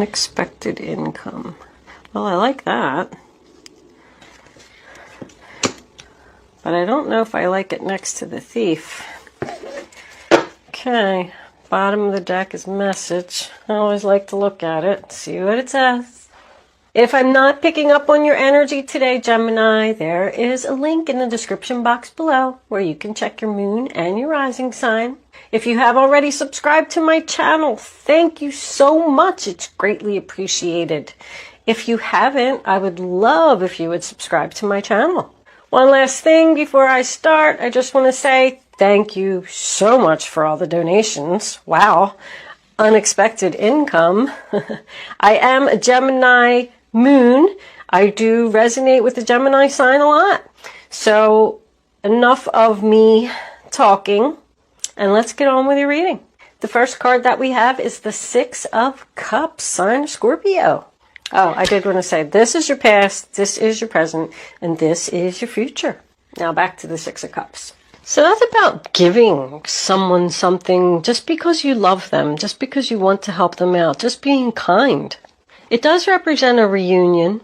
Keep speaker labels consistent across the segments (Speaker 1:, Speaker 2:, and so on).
Speaker 1: Unexpected income. Well, I like that. But I don't know if I like it next to the thief. Okay, bottom of the deck is message. I always like to look at it, see what it says. If I'm not picking up on your energy today, Gemini, there is a link in the description box below where you can check your moon and your rising sign. If you have already subscribed to my channel, thank you so much. It's greatly appreciated. If you haven't, I would love if you would subscribe to my channel. One last thing before I start, I just want to say thank you so much for all the donations. Wow, unexpected income. I am a Gemini moon. I do resonate with the Gemini sign a lot. So enough of me talking, and let's get on with your reading. The first card that we have is the Six of Cups, sign of Scorpio. Oh, I did want to say, this is your past, this is your present, and this is your future. Now back to the Six of Cups. So that's about giving someone something just because you love them, just because you want to help them out, just being kind. It does represent a reunion.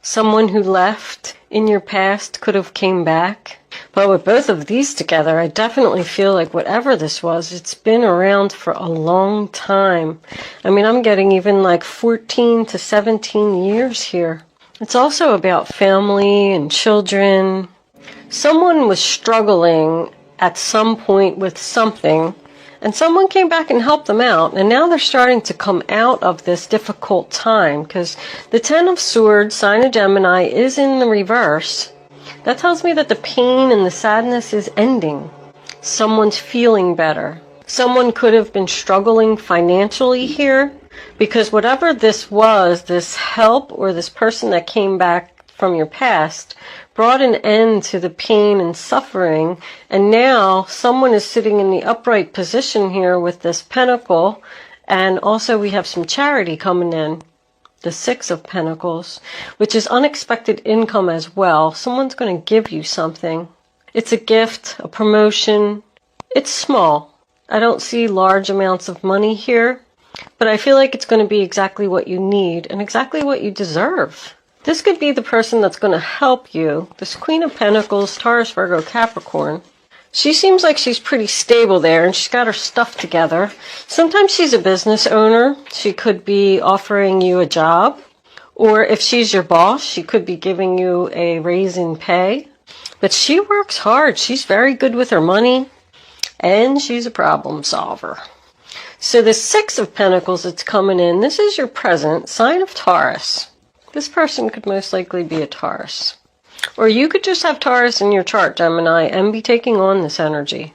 Speaker 1: Someone who left in your past could have came back. But with both of these together, I definitely feel like whatever this was, it's been around for a long time. I mean, I'm getting even like 14 to 17 years here. It's also about family and children. Someone was struggling at some point with something, and someone came back and helped them out, and now they're starting to come out of this difficult time, because the Ten of Swords, sign of Gemini, is in the reverse. That tells me that the pain and the sadness is ending. Someone's feeling better. Someone could have been struggling financially here, because whatever this was, this help or this person that came back from your past brought an end to the pain and suffering, and now someone is sitting in the upright position here with this pentacle, and also we have some charity coming in, the Six of Pentacles, which is unexpected income as well. Someone's going to give you something. It's a gift, a promotion. It's small. I don't see large amounts of money here, but I feel like it's going to be exactly what you need and exactly what you deserve. This could be the person that's going to help you. This Queen of Pentacles, Taurus, Virgo, Capricorn. She seems like she's pretty stable there, and she's got her stuff together. Sometimes she's a business owner. She could be offering you a job. Or if she's your boss, she could be giving you a raise in pay. But she works hard. She's very good with her money, and she's a problem solver. So the Six of Pentacles that's coming in, this is your present, sign of Taurus. This person could most likely be a Taurus. Or you could just have Taurus in your chart, Gemini, and be taking on this energy.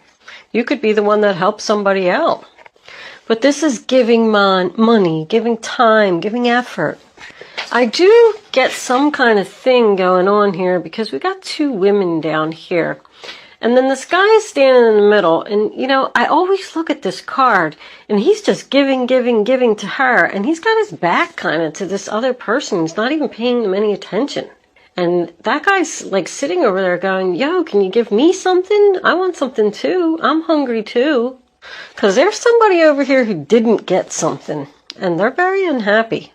Speaker 1: You could be the one that helps somebody out. But this is giving money, giving time, giving effort. I do get some kind of thing going on here because we got two women down here. And then this guy is standing in the middle, and, you know, I always look at this card, and he's just giving to her, and he's got his back kind of to this other person. He's not even paying them any attention. And that guy's, like, sitting over there going, yo, can you give me something? I want something, too. I'm hungry, too. Because there's somebody over here who didn't get something, and they're very unhappy.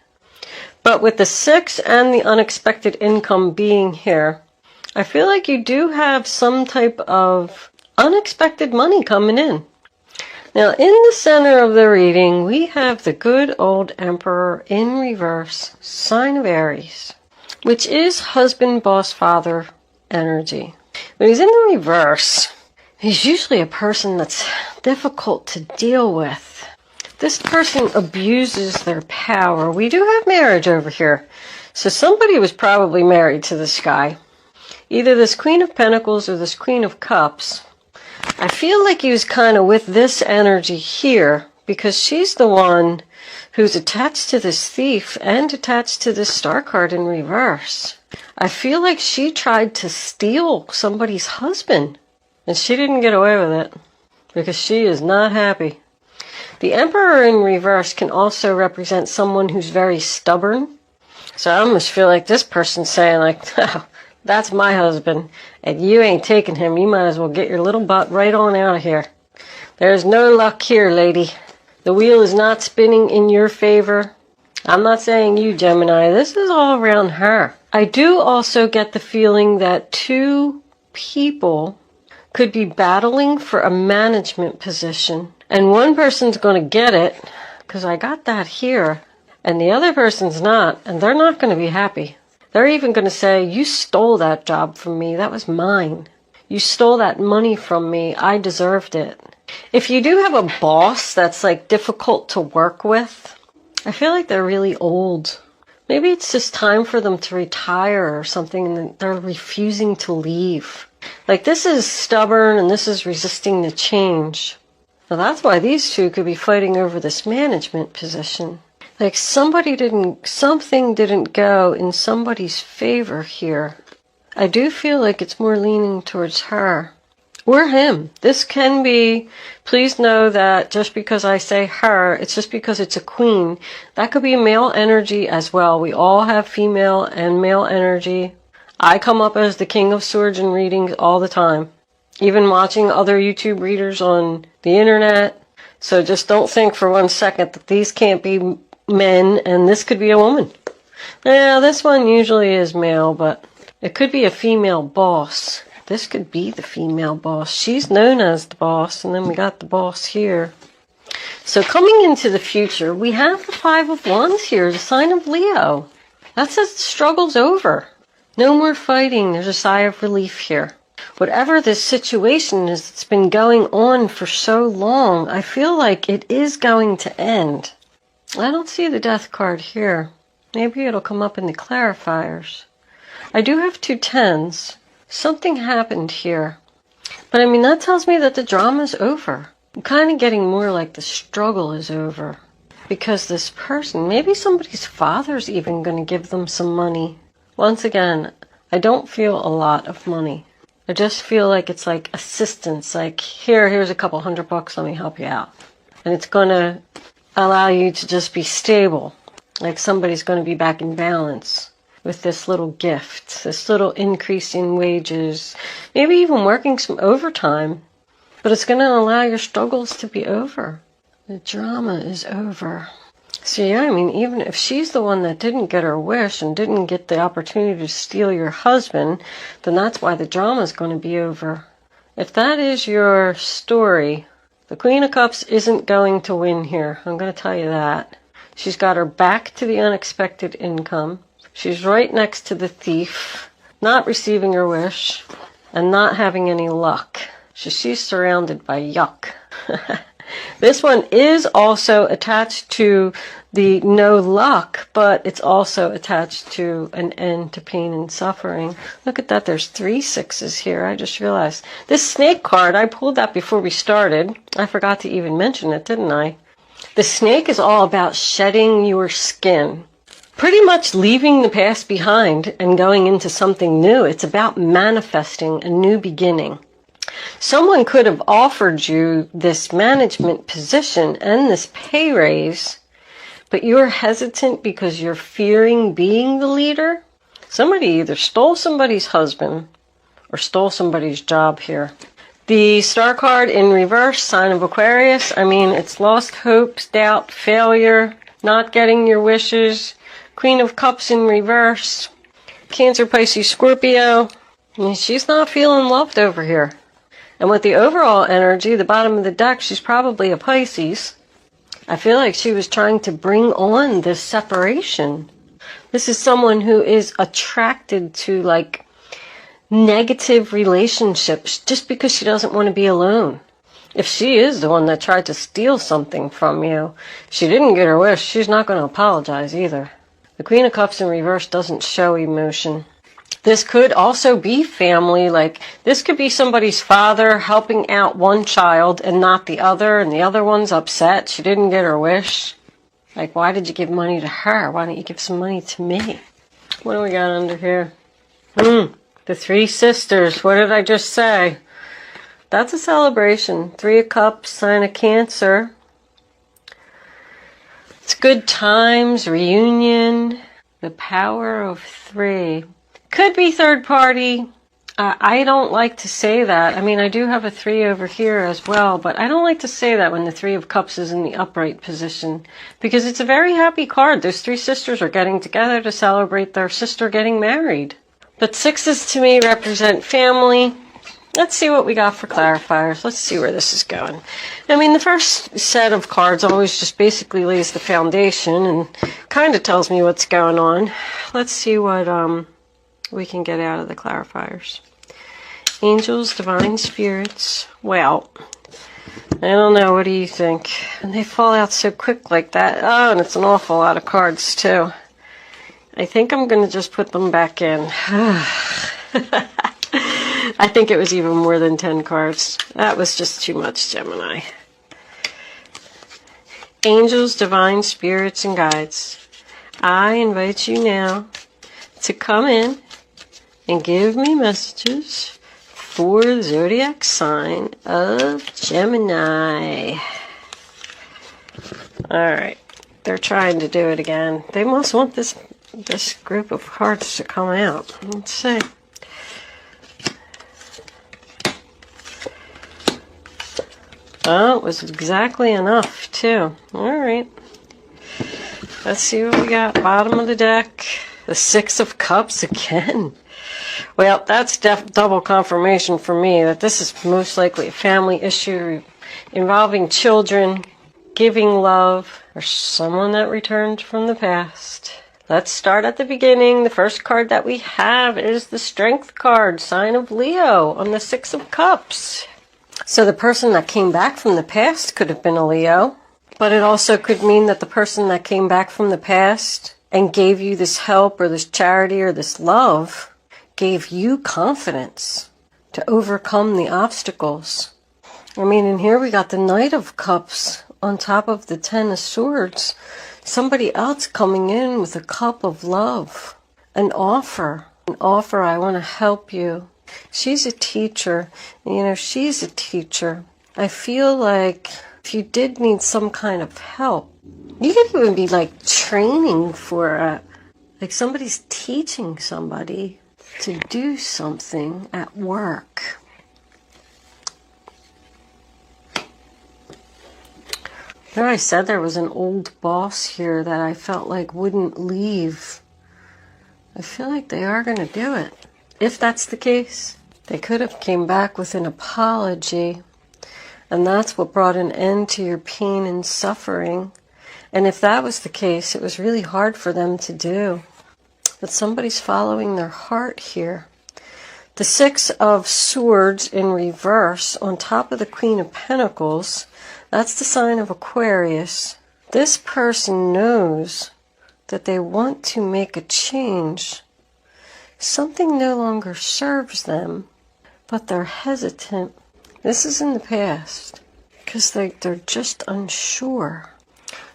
Speaker 1: But with the Six and the unexpected income being here, I feel like you do have some type of unexpected money coming in. Now, in the center of the reading, we have the good old Emperor in reverse, sign of Aries, which is husband, boss, father energy. When he's in the reverse, he's usually a person that's difficult to deal with. This person abuses their power. We do have marriage over here. So somebody was probably married to this guy. Either this Queen of Pentacles or this Queen of Cups. I feel like he was kind of with this energy here because she's the one who's attached to this thief and attached to this star card in reverse. I feel like she tried to steal somebody's husband, and she didn't get away with it because she is not happy. The Emperor in reverse can also represent someone who's very stubborn. So I almost feel like this person's saying, like, oh, that's my husband, and you ain't taking him. You might as well get your little butt right on out of here. There's no luck here, lady. The wheel is not spinning in your favor. I'm not saying you, Gemini. This is all around her. I do also get the feeling that two people could be battling for a management position. And one person's going to get it, because I got that here. And the other person's not, and they're not going to be happy. They're even going to say, you stole that job from me. That was mine. You stole that money from me. I deserved it. If you do have a boss that's like difficult to work with, I feel like they're really old. Maybe it's just time for them to retire or something, and they're refusing to leave. Like, this is stubborn and this is resisting the change. Now that's why these two could be fighting over this management position. Like something didn't go in somebody's favor here. I do feel like it's more leaning towards her. Or him. This can be, please know that just because I say her, it's just because it's a queen. That could be male energy as well. We all have female and male energy. I come up as the King of Swords in readings all the time. Even watching other YouTube readers on the internet. So just don't think for 1 second that these can't be men and this could be a woman. Now, this one usually is male, but it could be a female boss. This could be the female boss. She's known as the boss, and then we got the boss here. So coming into the future, we have the Five of Wands here, the sign of Leo. That says the struggle's over. No more fighting. There's a sigh of relief here. Whatever this situation is that's been going on for so long, I feel like it is going to end. I don't see the Death card here. Maybe it'll come up in the clarifiers. I do have 2 tens. Something happened here. But I mean, that tells me that the drama's over. I'm kind of getting more like the struggle is over. Because this person, maybe somebody's father's even going to give them some money. Once again, I don't feel a lot of money. I just feel like it's like assistance. Like, here's a couple $100, let me help you out. And it's going to allow you to just be stable. Like somebody's going to be back in balance with this little gift, this little increase in wages, maybe even working some overtime. But it's going to allow your struggles to be over. The drama is over. So yeah, I mean, even if she's the one that didn't get her wish and didn't get the opportunity to steal your husband, then that's why the drama is going to be over. If that is your story, the Queen of Cups isn't going to win here. I'm going to tell you that. She's got her back to the unexpected income. She's right next to the thief, not receiving her wish, and not having any luck. She's surrounded by yuck. This one is also attached to the no luck, but it's also attached to an end to pain and suffering. Look at that, there's 3 6s here. I just realized. This snake card, I pulled that before we started. I forgot to even mention it, didn't I? The snake is all about shedding your skin. Pretty much leaving the past behind and going into something new. It's about manifesting a new beginning. Someone could have offered you this management position and this pay raise, but you're hesitant because you're fearing being the leader. Somebody either stole somebody's husband or stole somebody's job here. The star card in reverse, sign of Aquarius. I mean, it's lost hopes, doubt, failure, not getting your wishes. Queen of Cups in reverse. Cancer, Pisces, Scorpio. I mean, she's not feeling loved over here. And with the overall energy, the bottom of the deck, she's probably a Pisces. I feel like she was trying to bring on this separation. This is someone who is attracted to, like, negative relationships just because she doesn't want to be alone. If she is the one that tried to steal something from you, she didn't get her wish, she's not going to apologize either. The Queen of Cups in reverse doesn't show emotion. This could also be family, like this could be somebody's father helping out one child and not the other, and the other one's upset. She didn't get her wish. Like, why did you give money to her? Why don't you give some money to me? What do we got under here? The 3 sisters. What did I just say? That's a celebration. 3 of Cups, sign of Cancer. It's good times, reunion, the power of 3. Could be third party. I don't like to say that. I mean, I do have a 3 over here as well, but I don't like to say that when the 3 of Cups is in the upright position, because it's a very happy card. Those 3 sisters are getting together to celebrate their sister getting married. But 6s to me represent family. Let's see what we got for clarifiers. Let's see where this is going. I mean, the first set of cards always just basically lays the foundation and kind of tells me what's going on. Let's see what we can get out of the clarifiers. Angels, divine spirits. Well, I don't know. What do you think? And they fall out so quick like that. Oh, and it's an awful lot of cards, too. I think I'm going to just put them back in. I think it was even more than 10 cards. That was just too much, Gemini. Angels, divine spirits, and guides. I invite you now to come in and give me messages for the zodiac sign of Gemini. Alright, they're trying to do it again. They must want this group of cards to come out. Let's see. Oh, it was exactly enough, too. Alright. Let's see what we got. Bottom of the deck. The 6 of Cups again. Well, that's double confirmation for me that this is most likely a family issue involving children, giving love, or someone that returned from the past. Let's start at the beginning. The first card that we have is the Strength card, sign of Leo, on the 6 of Cups. So the person that came back from the past could have been a Leo, but it also could mean that the person that came back from the past and gave you this help or this charity or this love gave you confidence to overcome the obstacles. I mean, in here we got the Knight of Cups on top of the 10 of Swords. Somebody else coming in with a cup of love, an offer, I want to help you. She's a teacher. You know, she's a teacher. I feel like if you did need some kind of help, you could even be like training for like somebody's teaching somebody to do something at work. There, I said there was an old boss here that I felt like wouldn't leave. I feel like they are going to do it. If that's the case, they could have came back with an apology, and that's what brought an end to your pain and suffering. And if that was the case, it was really hard for them to do. But somebody's following their heart here. The 6 of Swords in reverse on top of the Queen of Pentacles, that's the sign of Aquarius. This person knows that they want to make a change. Something no longer serves them, but they're hesitant. This is in the past because they're just unsure.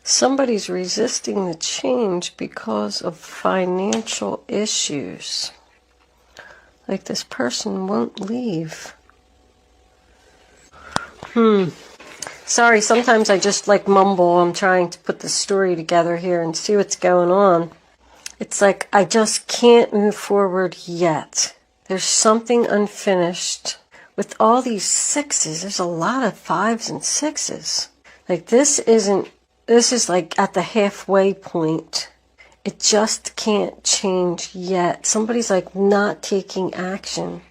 Speaker 1: Somebody's resisting the change because of financial issues. Like this person won't leave. Sorry, sometimes I just like mumble. I'm trying to put the story together here and see what's going on. It's like I just can't move forward yet. There's something unfinished. With all these 6s, there's a lot of 5s and 6s. Like this is like at the halfway point. It just can't change yet. Somebody's like not taking action.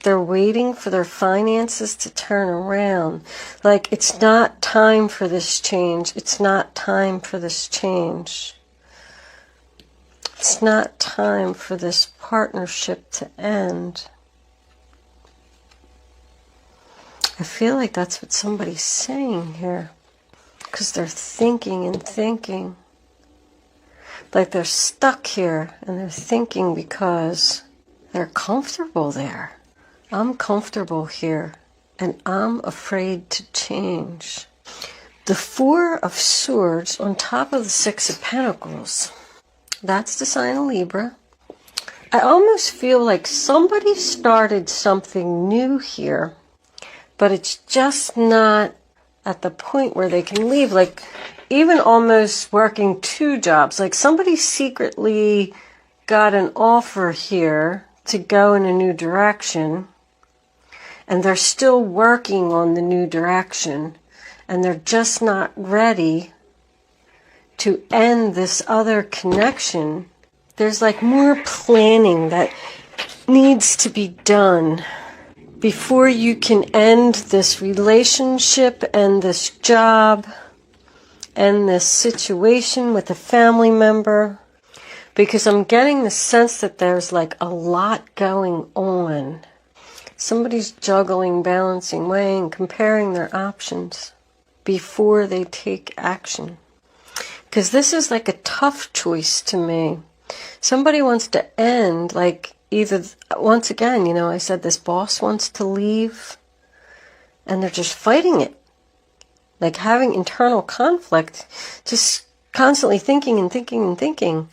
Speaker 1: They're waiting for their finances to turn around. Like it's not time for this change. It's not time for this change. It's not time for this partnership to end. I feel like that's what somebody's saying here. Because they're thinking and thinking. Like they're stuck here and they're thinking because they're comfortable there. I'm comfortable here and I'm afraid to change. The 4 of Swords on top of the 6 of Pentacles. That's the sign of Libra. I almost feel like somebody started something new here, but it's just not at the point where they can leave. Like even almost working 2 jobs. Like somebody secretly got an offer here to go in a new direction, and they're still working on the new direction, and they're just not ready to end this other connection. There's like more planning that needs to be done before you can end this relationship and this job and this situation with a family member, because I'm getting the sense that there's like a lot going on. Somebody's juggling, balancing, weighing, comparing their options before they take action. Because this is like a tough choice to me. Somebody wants to end, like either, once again, you know, I said this boss wants to leave and they're just fighting it. Like having internal conflict, just constantly thinking and thinking and thinking.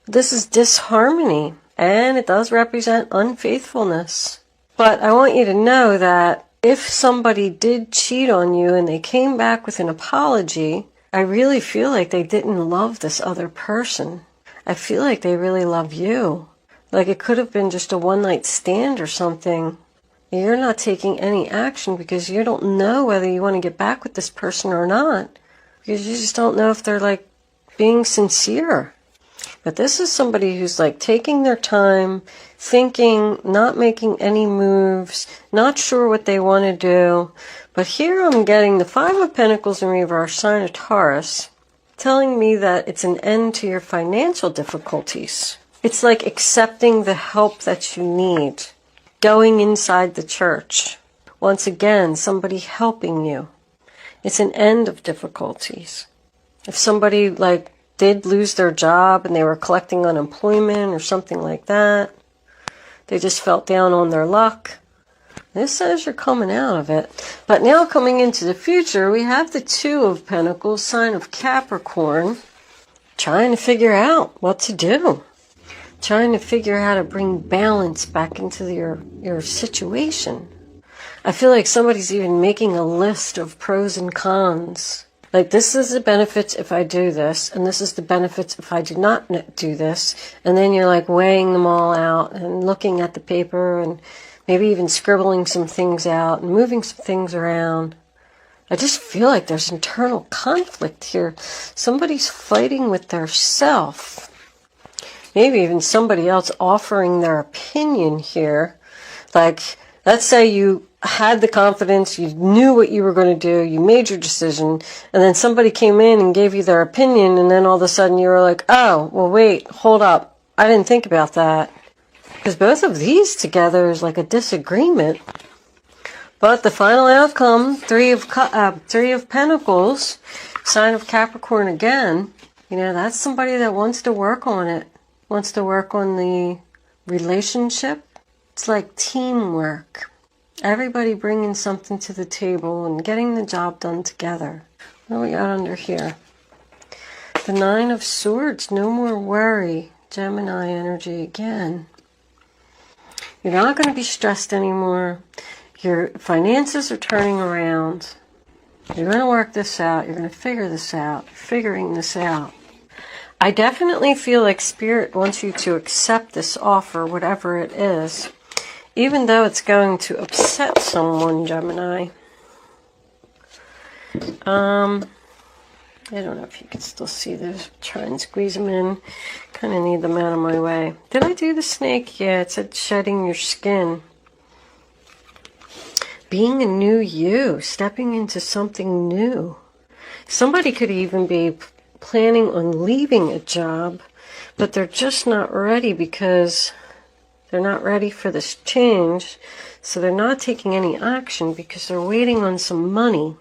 Speaker 1: This is disharmony, and it does represent unfaithfulness. But I want you to know that if somebody did cheat on you and they came back with an apology, I really feel like they didn't love this other person. I feel like they really love you. Like it could have been just a one-night stand or something. You're not taking any action because you don't know whether you want to get back with this person or not. Because you just don't know if they're like being sincere. But this is somebody who's like taking their time, thinking, not making any moves, not sure what they want to do. But here I'm getting the Five of Pentacles in reverse, sign of Taurus, telling me that it's an end to your financial difficulties. It's like accepting the help that you need. Going inside the church. Once again, somebody helping you. It's an end of difficulties. If somebody like did lose their job and they were collecting unemployment or something like that, they just felt down on their luck. This says you're coming out of it. But now coming into the future, we have the Two of Pentacles, sign of Capricorn, trying to figure out what to do. Trying to figure out how to bring balance back into your situation. I feel like somebody's even making a list of pros and cons. Like this is the benefits if I do this, and this is the benefits if I do not do this. And then you're like weighing them all out and looking at the paper and maybe even scribbling some things out and moving some things around. I just feel like there's internal conflict here. Somebody's fighting with their self. Maybe even somebody else offering their opinion here. Like, let's say you had the confidence, you knew what you were going to do, you made your decision, and then somebody came in and gave you their opinion, and then all of a sudden you were like, oh, well, wait, hold up. I didn't think about that. Because both of these together is like a disagreement. But the final outcome, Three of Pentacles, sign of Capricorn again, you know, that's somebody that wants to work on it. Wants to work on the relationship. It's like teamwork. Everybody bringing something to the table and getting the job done together. What do we got under here? The Nine of Swords. No more worry. Gemini energy again. You're not going to be stressed anymore. Your finances are turning around. You're going to work this out. You're going to figure this out. You're figuring this out. I definitely feel like Spirit wants you to accept this offer, whatever it is, even though it's going to upset someone, Gemini. I don't know if you can still see this. Try and squeeze them in. Kind of need them out of my way. Did I do the snake? Yeah, it said shedding your skin. Being a new you, stepping into something new. Somebody could even be planning on leaving a job, but they're just not ready because they're not ready for this change. So they're not taking any action because they're waiting on some money.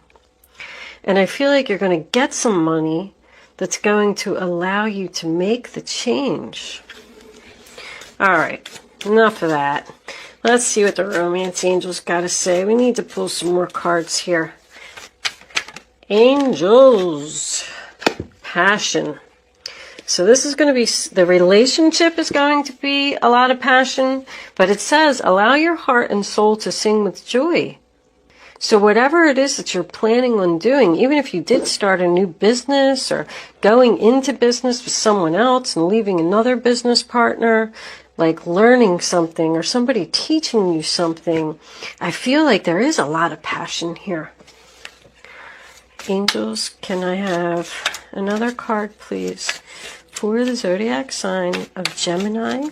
Speaker 1: And I feel like you're going to get some money that's going to allow you to make the change. All right, enough of that. Let's see what the romance angels got to say. We need to pull some more cards here. Angels. Passion. So this is going to be, the relationship is going to be a lot of passion, but it says, allow your heart and soul to sing with joy. So whatever it is that you're planning on doing, even if you did start a new business or going into business with someone else and leaving another business partner, like learning something or somebody teaching you something. I feel like there is a lot of passion here. Angels, can I have another card, please, for the zodiac sign of Gemini?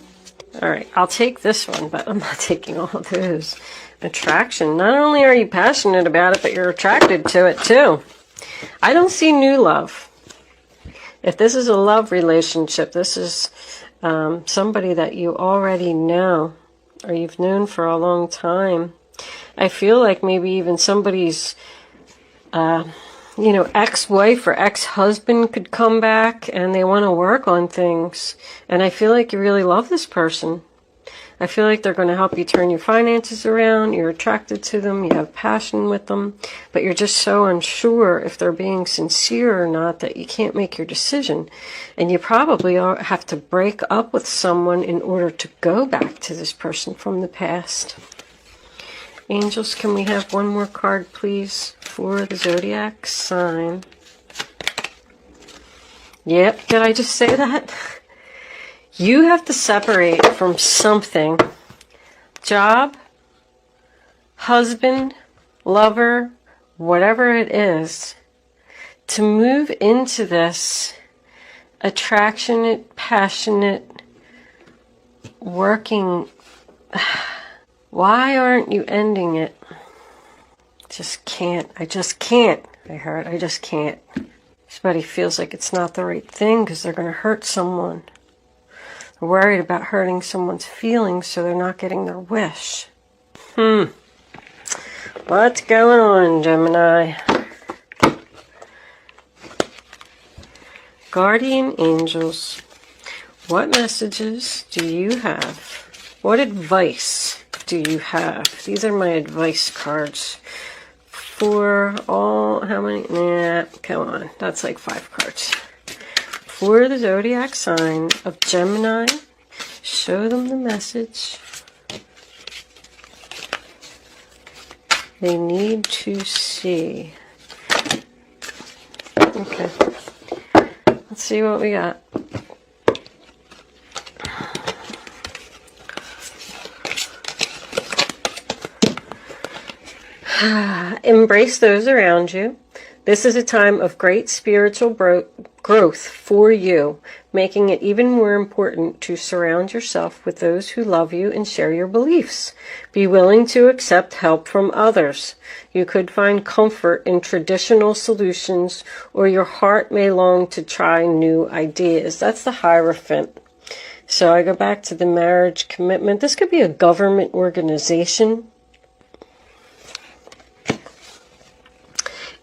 Speaker 1: All right, I'll take this one, but I'm not taking all of those. Attraction. Not only are you passionate about it, but you're attracted to it too. I don't see new love. If this is a love relationship, this is somebody that you already know or you've known for a long time. I feel like maybe even somebody's, ex-wife or ex-husband could come back and they want to work on things. And I feel like you really love this person. I feel like they're going to help you turn your finances around. You're attracted to them. You have passion with them. But you're just so unsure if they're being sincere or not that you can't make your decision. And you probably have to break up with someone in order to go back to this person from the past. Angels, can we have one more card, please, for the zodiac sign? Yep, did I just say that? You have to separate from something. Job, husband, lover, whatever it is, to move into this attractionate, passionate, working. Why aren't you ending it? Just can't. I just can't. I just can't. Somebody feels like it's not the right thing because they're going to hurt someone. They're worried about hurting someone's feelings, so they're not getting their wish. What's going on, Gemini? Guardian angels, what messages do you have? What advice do you have? These are my advice cards for all, how many? Nah, come on. That's like 5 cards. For the zodiac sign of Gemini, show them the message they need to see. Okay. Let's see what we got. Embrace those around you. This is a time of great spiritual growth for you, making it even more important to surround yourself with those who love you and share your beliefs. Be willing to accept help from others. You could find comfort in traditional solutions, or your heart may long to try new ideas. That's the Hierophant. So I go back to the marriage commitment. This could be a government organization.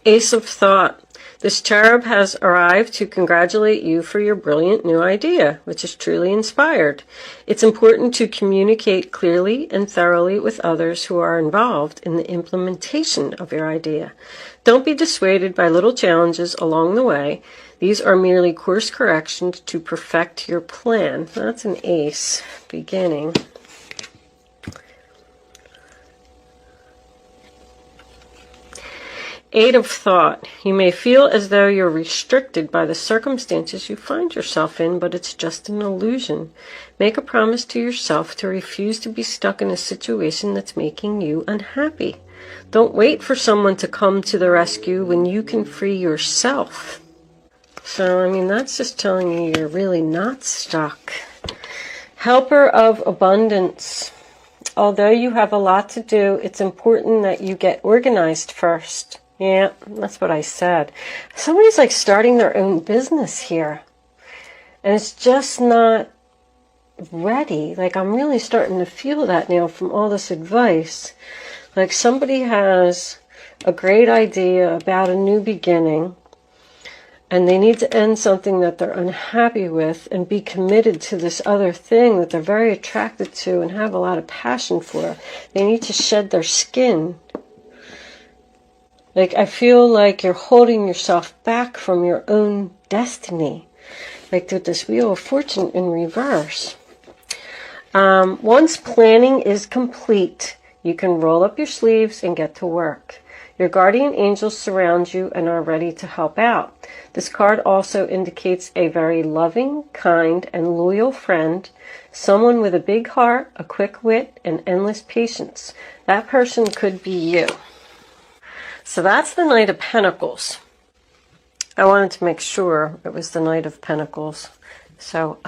Speaker 1: Ace of Thought. This cherub has arrived to congratulate you for your brilliant new idea, which is truly inspired. It's important to communicate clearly and thoroughly with others who are involved in the implementation of your idea. Don't be dissuaded by little challenges along the way. These are merely course corrections to perfect your plan. That's an ace beginning. Eight of Thought. You may feel as though you're restricted by the circumstances you find yourself in, but it's just an illusion. Make a promise to yourself to refuse to be stuck in a situation that's making you unhappy. Don't wait for someone to come to the rescue when you can free yourself. So, I mean, that's just telling you you're really not stuck. Helper of Abundance. Although you have a lot to do, it's important that you get organized first. Yeah, that's what I said. Somebody's like starting their own business here. And it's just not ready. Like, I'm really starting to feel that now from all this advice. Like, somebody has a great idea about a new beginning, and they need to end something that they're unhappy with and be committed to this other thing that they're very attracted to and have a lot of passion for. They need to shed their skin. Like, I feel like you're holding yourself back from your own destiny. Like with this Wheel of Fortune in reverse. Once planning is complete, you can roll up your sleeves and get to work. Your guardian angels surround you and are ready to help out. This card also indicates a very loving, kind, and loyal friend, someone with a big heart, a quick wit, and endless patience. That person could be you. So that's the Knight of Pentacles. I wanted to make sure it was the Knight of Pentacles. So,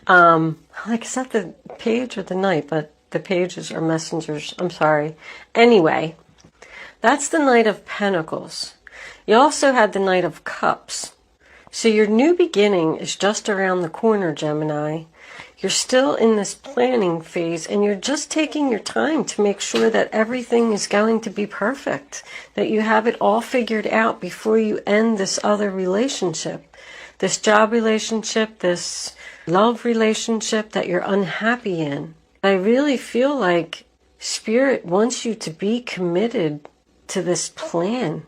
Speaker 1: like, is that the page or the Knight? But the pages are messengers. I'm sorry. Anyway, that's the Knight of Pentacles. You also had the Knight of Cups. So your new beginning is just around the corner, Gemini. You're still in this planning phase, and you're just taking your time to make sure that everything is going to be perfect, that you have it all figured out before you end this other relationship, this job relationship, this love relationship that you're unhappy in. I really feel like Spirit wants you to be committed to this plan.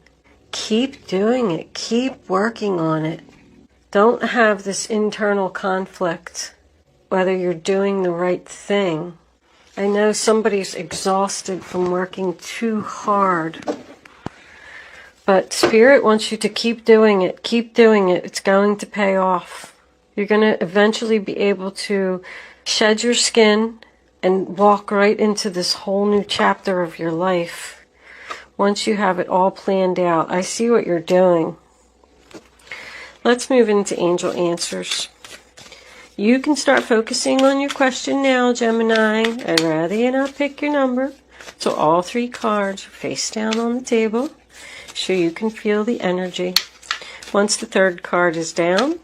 Speaker 1: Keep doing it. Keep working on it. Don't have this internal conflict, whether you're doing the right thing. I know somebody's exhausted from working too hard, but Spirit wants you to keep doing it. Keep doing it. It's going to pay off. You're going to eventually be able to shed your skin and walk right into this whole new chapter of your life once you have it all planned out. I see what you're doing. Let's move into angel answers. You can start focusing on your question now, Gemini. I'd rather you not pick your number. So all 3 cards are face down on the table, so you can feel the energy. Once the 3rd card is down,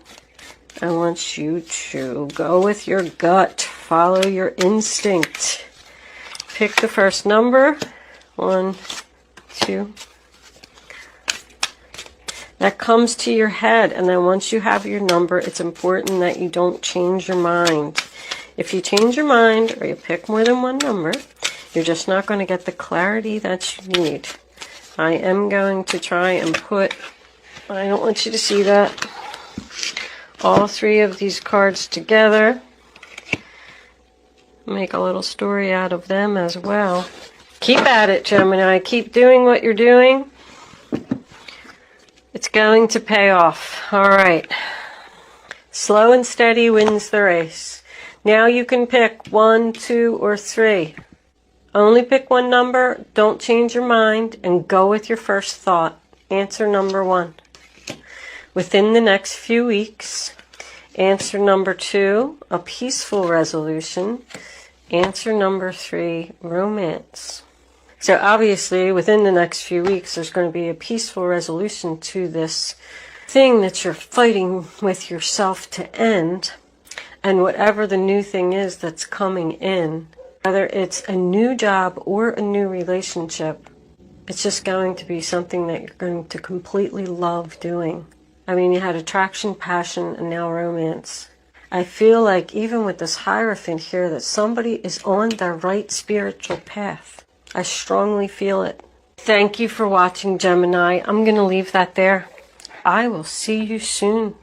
Speaker 1: I want you to go with your gut. Follow your instinct. Pick the first number. 1, 2. That comes to your head, and then once you have your number, it's important that you don't change your mind. If you change your mind or you pick more than one number, you're just not going to get the clarity that you need. I am going to try and put, I don't want you to see that, all 3 of these cards together. Make a little story out of them as well. Keep at it, Gemini. Keep doing what you're doing. It's going to pay off. All right. Slow and steady wins the race. Now you can pick 1, 2, or 3. Only pick one number. Don't change your mind, and go with your first thought. Answer number 1. Within the next few weeks. Answer number 2, a peaceful resolution. Answer number 3, romance. So obviously, within the next few weeks, there's going to be a peaceful resolution to this thing that you're fighting with yourself to end. And whatever the new thing is that's coming in, whether it's a new job or a new relationship, it's just going to be something that you're going to completely love doing. I mean, you had attraction, passion, and now romance. I feel like even with this Hierophant here, that somebody is on the right spiritual path. I strongly feel it. Thank you for watching, Gemini. I'm going to leave that there. I will see you soon.